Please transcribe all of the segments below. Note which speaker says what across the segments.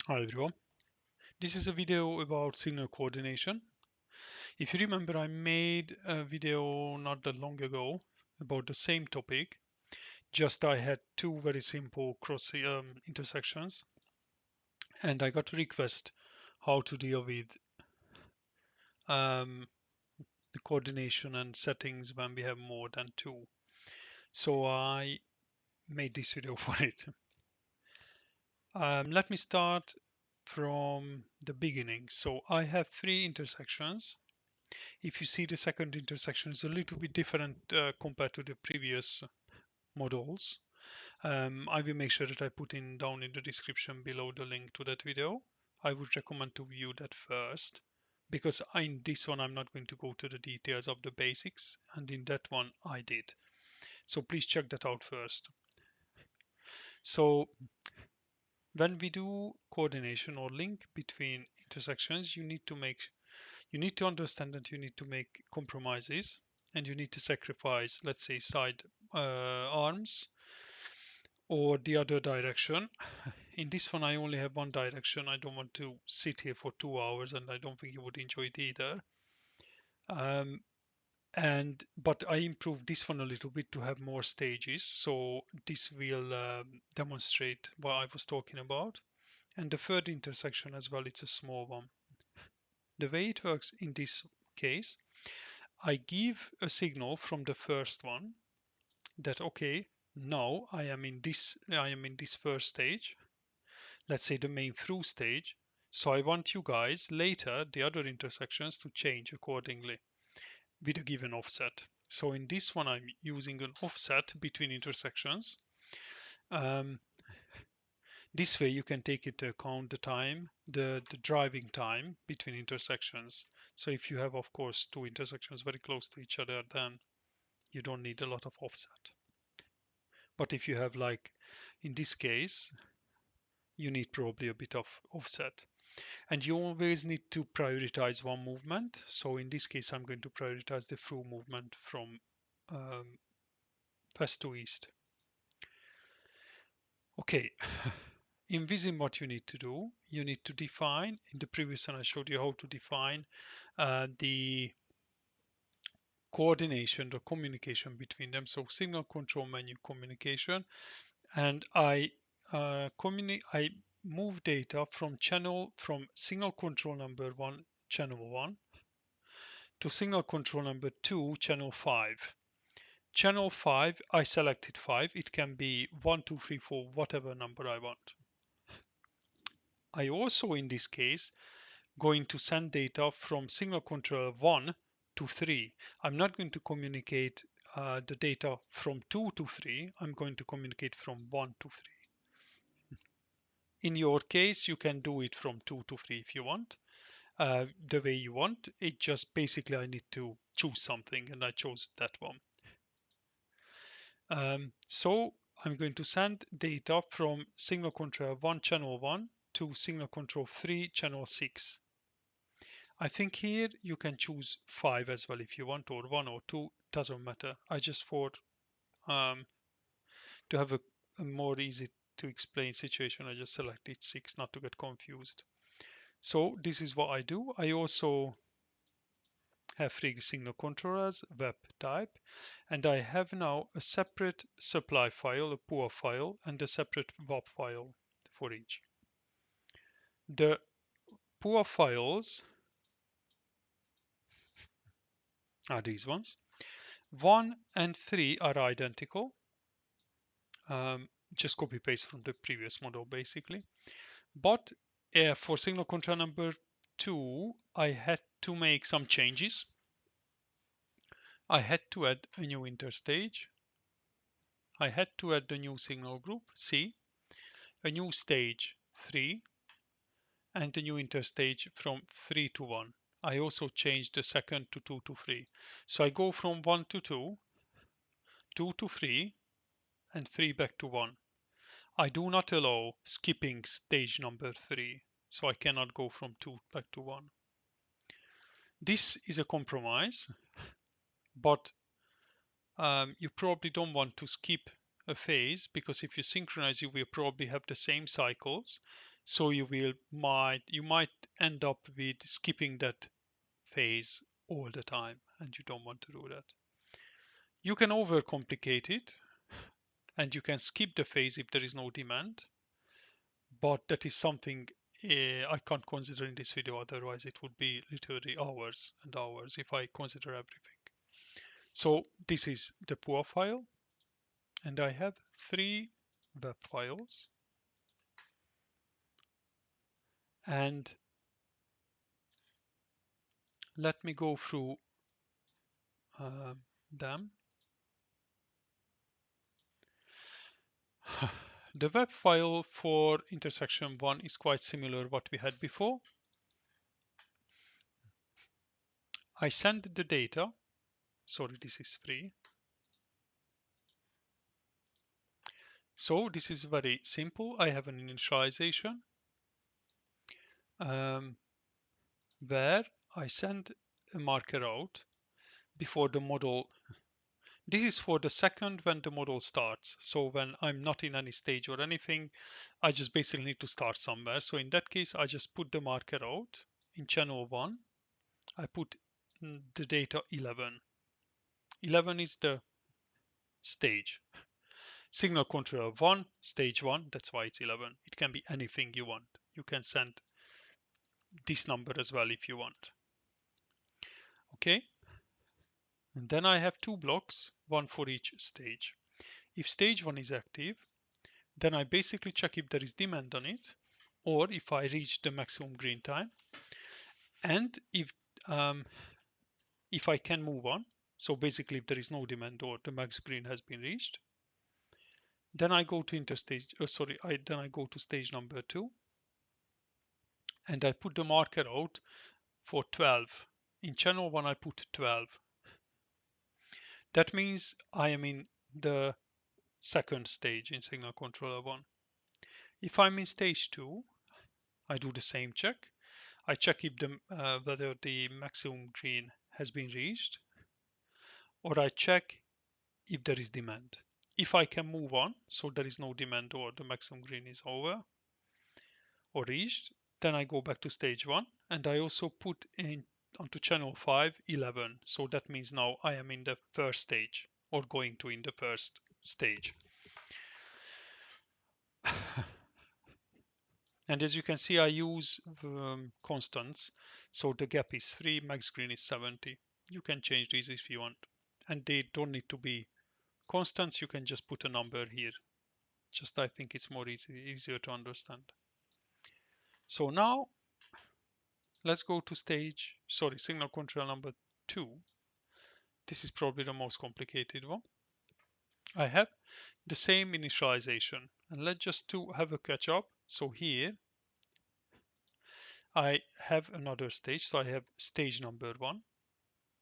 Speaker 1: Hi everyone. This is a video about signal coordination. If you remember, I made a video not that long ago about the same topic, just I had two very simple cross intersections, and I got a request how to deal with um, the coordination and settings when we have more than two. So I made this video for it. Let me start from the beginning. So I have three intersections. If you see, the second intersection is a little bit different compared to the previous models. I will make sure that I put in down in the description below the link to that video. I would recommend to view that first, because in this one I'm not going to go to the details of the basics, and in that one I did. So please check that out first. So when we do coordination or link between intersections, you need to understand that you need to make compromises, and you need to sacrifice, let's say, side arms or the other direction. In this one, I only have one direction. I don't want to sit here for 2 hours, and I don't think you would enjoy it either. Um, and but I improved this one a little bit to have more stages, so this will demonstrate what I was talking about. And the third intersection as well, it's a small one. The way it works in this case, I give a signal from the first one that okay, now I am in this first stage, let's say the main through stage. So I want you guys later, the other intersections, to change accordingly with a given offset. So in this one, I'm using an offset between intersections. Um, this way you can take into account the time, the driving time between intersections. So if you have, of course, two intersections very close to each other, then you don't need a lot of offset. But if you have, like in this case, you need probably a bit of offset. And you always need to prioritize one movement. So in this case, I'm going to prioritize the through movement from um, west to east. Okay. In Vissim, what you need to do, you need to define, in the previous one I showed you how to define the coordination, the communication between them. So signal control menu communication, and I move data from signal control number 1, channel 1, to signal control number 2, channel 5. Channel 5, I selected 5. It can be 1, 2, 3, 4, whatever number I want. I also, in this case, going to send data from signal control 1 to 3. I'm not going to communicate the data from 2 to 3. I'm going to communicate from 1 to 3. In your case, you can do it from 2 to 3 if you want, the way you want. It just basically I need to choose something, and I chose that one. So I'm going to send data from signal control 1 channel 1 to signal control 3 channel 6. I think here you can choose 5 as well if you want, or 1 or 2, doesn't matter. I just thought um, to have a more easy to explain situation, I just selected 6 not to get confused. So this is what I do. I also have three signal controllers, VAP type, and I have now a separate supply file, a poor file, and a separate VAP file for each. The poor files are these ones. 1 and 3 are identical. Just copy paste from the previous model basically. But for signal control number 2, I had to make some changes. I had to add a new interstage. I had to add the new signal group C, a new stage 3, and a new interstage from 3 to 1. I also changed the second to 2 to 3. So I go from 1 to 2, 2 to 3, and 3 back to 1. I do not allow skipping stage number 3, so I cannot go from 2 back to 1. This is a compromise, but you probably don't want to skip a phase, because if you synchronize, you will probably have the same cycles. So you might end up with skipping that phase all the time, and you don't want to do that. You can overcomplicate it, and you can skip the phase if there is no demand, but that is something I can't consider in this video, otherwise it would be literally hours and hours if I consider everything. So this is the PUA file, and I have 3 VAP files, and let me go through them. The VAP file for intersection 1 is quite similar what we had before. I send the data. Sorry, this is 3. So this is very simple. I have an initialization where I send a marker out before the model. This is for the second when the model starts. So when I'm not in any stage or anything, I just basically need to start somewhere. So in that case, I just put the marker out in channel 1. I put the data 11. 11 is the stage. Signal controller 1, stage 1, that's why it's 11. It can be anything you want. You can send this number as well if you want. Okay, and then I have 2 blocks, one for each stage. If stage 1 is active, then I basically check if there is demand on it, or if I reach the maximum green time, and if I can move on. So basically, if there is no demand or the max green has been reached, then I go to then I go to stage number 2, and I put the marker out for 12. In channel 1, I put 12. That means I am in the second stage in signal controller 1. If I'm in stage 2, I do the same check. I check if whether the maximum green has been reached, or I check if there is demand. If I can move on, so there is no demand or the maximum green is over or reached, then I go back to stage 1, and I also put in onto channel 5 11. So that means now I am in the first stage, or going to in the first stage. And as you can see, I use constants. So the gap is 3, max green is 70. You can change these if you want. And they don't need to be constants. You can just put a number here. Just I think it's more easier to understand. So now let's go to signal control number 2. This is probably the most complicated one. I have the same initialization, and let's just have a catch up. So here I have another stage. So I have stage number 1,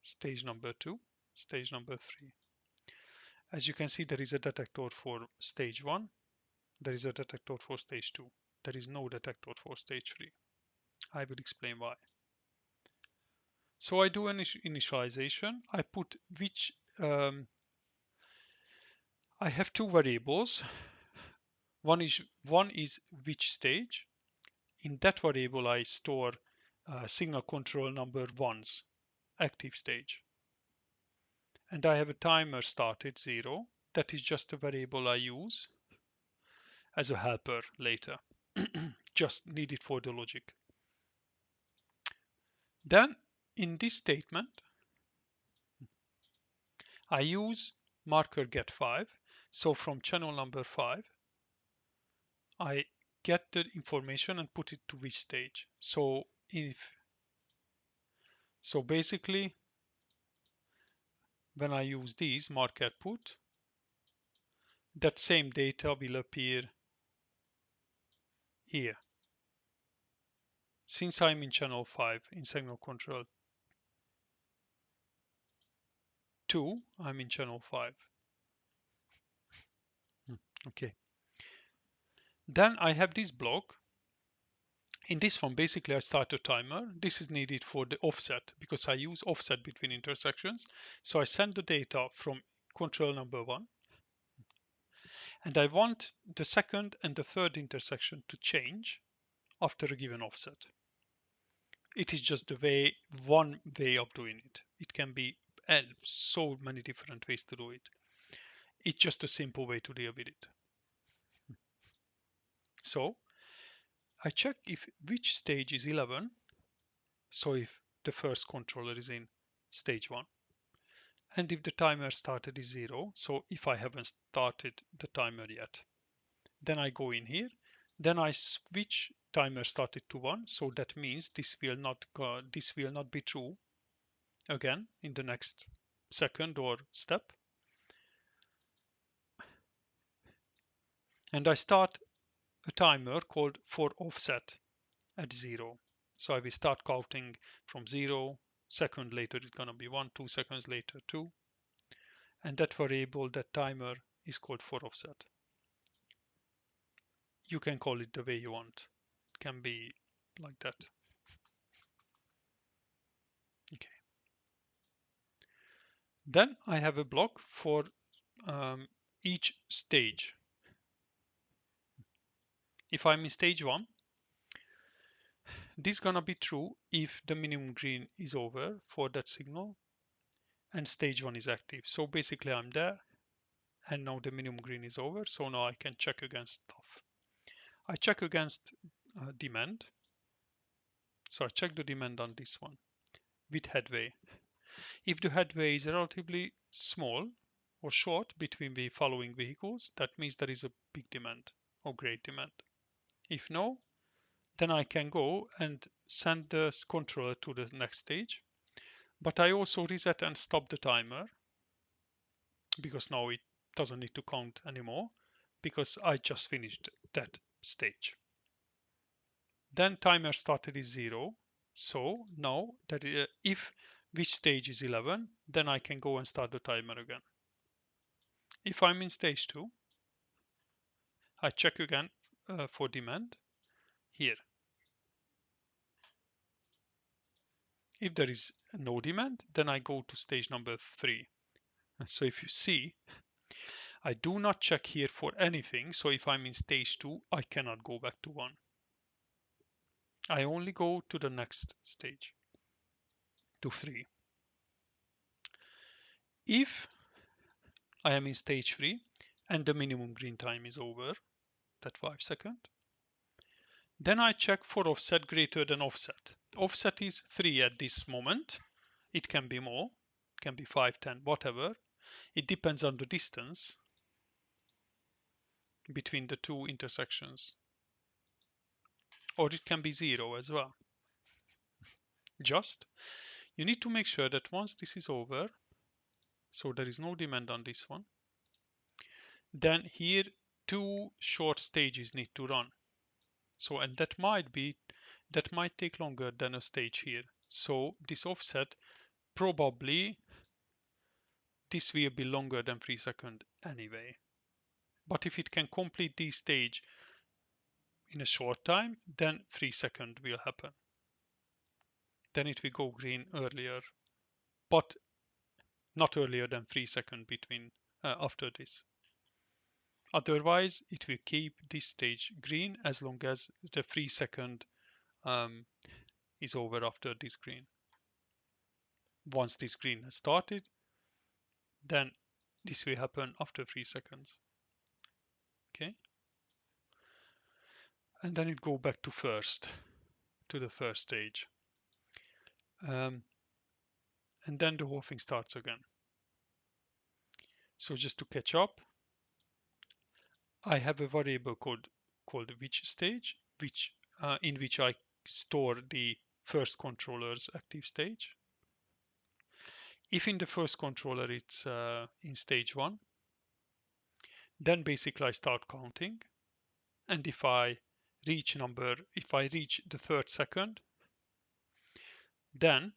Speaker 1: stage number 2, stage number 3. As you can see, there is a detector for stage 1. There is a detector for stage 2. There is no detector for stage 3. I will explain why. So I do an initialization. I put I have 2 variables. One is which stage. In that variable, I store signal control number 1's active stage. And I have a timer started 0. That is just a variable I use as a helper later, just needed for the logic. Then in this statement, I use marker get 5. So from channel number 5, I get the information and put it to which stage. So basically, when I use these marker put, that same data will appear here. Since I'm in channel 5 in signal control 2, I'm in channel 5. Okay. Then I have this block. In this one, basically I start a timer. This is needed for the offset because I use offset between intersections. So I send the data from control number 1, and I want the second and the third intersection to change. after a given offset. It is just the way, one way of doing it. It can be so many different ways to do it. It's just a simple way to deal with it. So I check if which stage is 11. So if the first controller is in stage 1. And if the timer started is 0, so if I haven't started the timer yet, then I go in here, then I switch timer started to 1, so that means this will not be true again in the next second or step. And I start a timer called for offset at 0. So I will start counting from 0, second later it's gonna be 1, 2 seconds later 2, and that variable, that timer, is called for offset. You can call it the way you want. It can be like that. Okay. Then I have a block for each stage. If I'm in stage 1, this is gonna be true if the minimum green is over for that signal and stage 1 is active. So basically I'm there and now the minimum green is over, so now I can check against stuff. I check against demand. So I check the demand on this one with headway. If the headway is relatively small or short between the following vehicles, that means there is a big demand or great demand. If no, then I can go and send the controller to the next stage. But I also reset and stop the timer because now it doesn't need to count anymore because I just finished that stage. Then timer started is 0. So now that if which stage is 11, then I can go and start the timer again. If I'm in stage 2, I check again for demand here. If there is no demand, then I go to stage number 3. So if you see, I do not check here for anything. So if I'm in stage 2, I cannot go back to 1. I only go to the next stage, to 3. If I am in stage 3 and the minimum green time is over, that 5 seconds, then I check for offset greater than offset. Offset is 3 at this moment. It can be more, it can be 5, 10, whatever. It depends on the distance between the two intersections. Or it can be 0 as well. Just, you need to make sure that once this is over, so there is no demand on this one, then here 2 short stages need to run. So, and that might take longer than a stage here. So this offset, probably this will be longer than 3 seconds anyway. But if it can complete this stage in a short time, then 3 seconds will happen. Then it will go green earlier, but not earlier than 3 seconds between after this. Otherwise, it will keep this stage green as long as the 3 second is over after this green. Once this green has started, then this will happen after 3 seconds. Okay, and then it go back to the first stage, and then the whole thing starts again. So just to catch up, I have a variable called which stage, in which I store the first controller's active stage. If in the first controller it's in stage 1, then basically I start counting, and if I reach the third second, then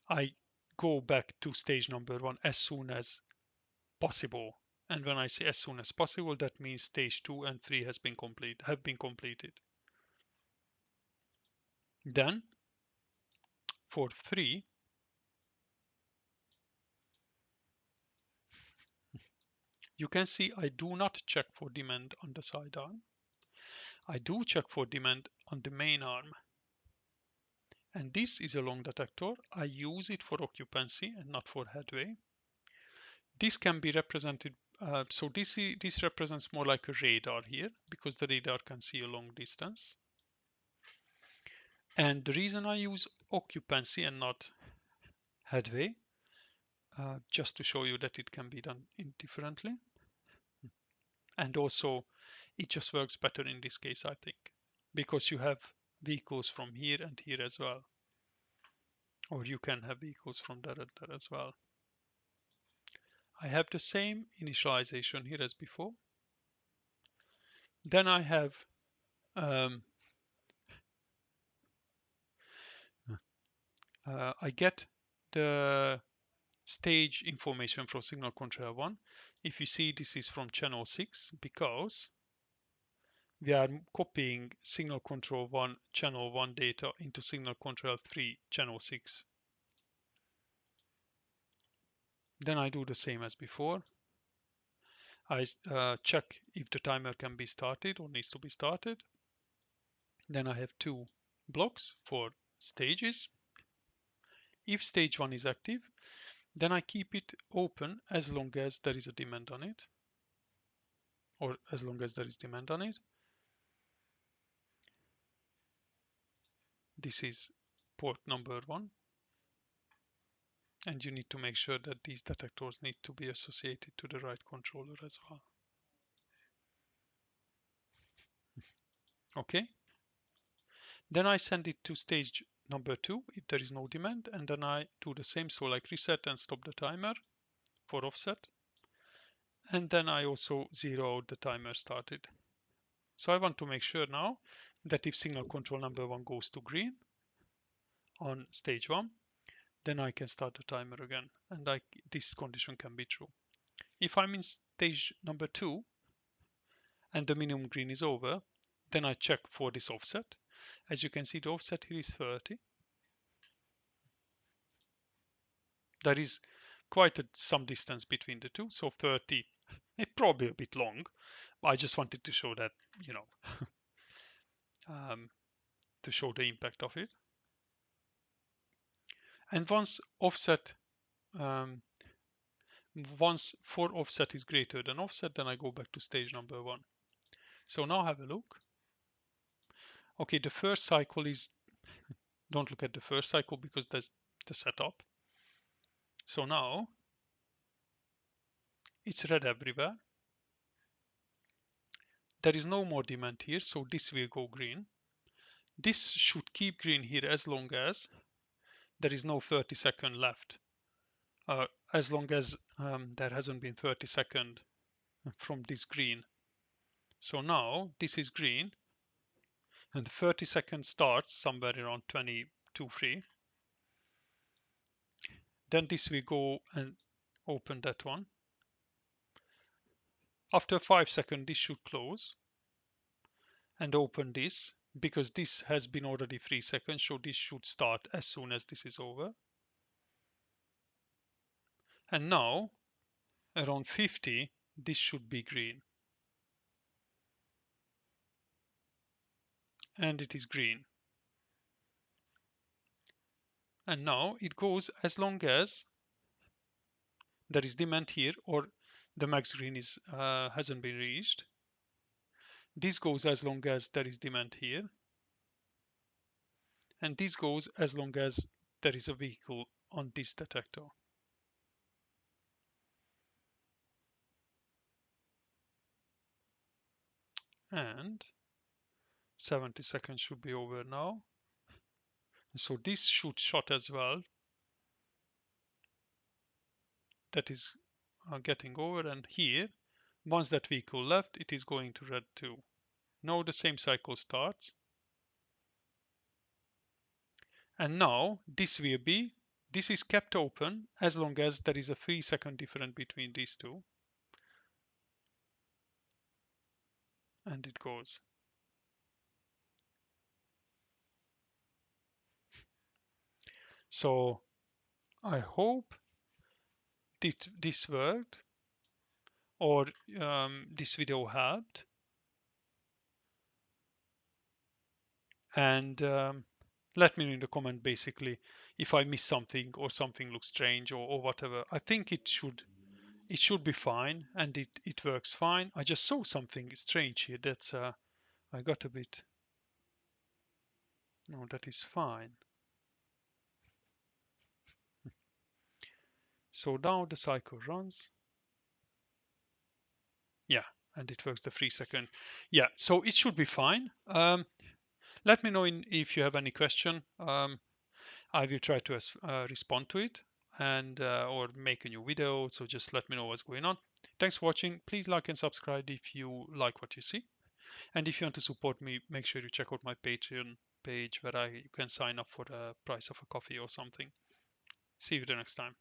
Speaker 1: I go back to stage number 1 as soon as possible. And when I say as soon as possible, that means stage 2 and 3 have been completed. Then for 3, you can see I do not check for demand on the sidearm. I do check for demand on the main arm. And this is a long detector. I use it for occupancy and not for headway. This can be represented, so this represents more like a radar here because the radar can see a long distance. And the reason I use occupancy and not headway, just to show you that it can be done indifferently. And also it just works better in this case, I think, because you have vehicles from here and here as well. Or you can have vehicles from there and there as well. I have the same initialization here as before. Then I have I get the stage information from signal control 1. If you see, this is from channel 6 because we are copying signal control 1 channel 1 data into signal control 3 channel 6. Then I do the same as before. I check if the timer can be started or needs to be started. Then I have two blocks for stages. If stage 1 is active, then I keep it open as long as there is a demand on it, or as long as there is demand on it. This is port number 1, and you need to make sure that these detectors need to be associated to the right controller as well. Okay, then I send it to stage number 2 if there is no demand, and then I do the same, so like reset and stop the timer for offset, and then I also zero out the timer started. So I want to make sure now that if signal control number 1 goes to green on stage 1, then I can start the timer again, and this condition can be true. If I'm in stage number 2 and the minimum green is over, then I check for this offset. As you can see, the offset here is 30. There is quite some distance between the two, so 30, it's probably a bit long, but I just wanted to show that, you know, to show the impact of it. And um, once for offset is greater than offset, then I go back to stage number 1. So now have a look. Okay, the first cycle is, don't look at the first cycle because that's the setup. So now it's red everywhere. There is no more demand here, so this will go green. This should keep green here as long as there is no 30-second left. As long as there hasn't been 30-second from this green. So now this is green, and 30-second starts somewhere around 22-3. Then this will go and open that one. After 5 seconds, this should close and open this because this has been already 3 seconds, so this should start as soon as this is over. And now around 50, this should be green. And it is green. And now it goes as long as there is demand here or the max green is hasn't been reached. This goes as long as there is demand here. And this goes as long as there is a vehicle on this detector. And 70 seconds should be over now. So this should shot as well. That is getting over, and here, once that vehicle left, it is going to red too. Now the same cycle starts. And now this is kept open as long as there is a 3-second difference between these two. And it goes. So I hope this worked, or this video helped. and let me know in the comment basically if I miss something or something looks strange or whatever. I think it should be fine, and it works fine. I just saw something strange here. That's I got a bit. No, that is fine. So now the cycle runs. Yeah, and it works the 3 second. Yeah, so it should be fine. Let me know if you have any question. I will try to respond to it and or make a new video. So just let me know what's going on. Thanks for watching. Please like and subscribe if you like what you see. And if you want to support me, make sure you check out my Patreon page where you can sign up for the price of a coffee or something. See you the next time.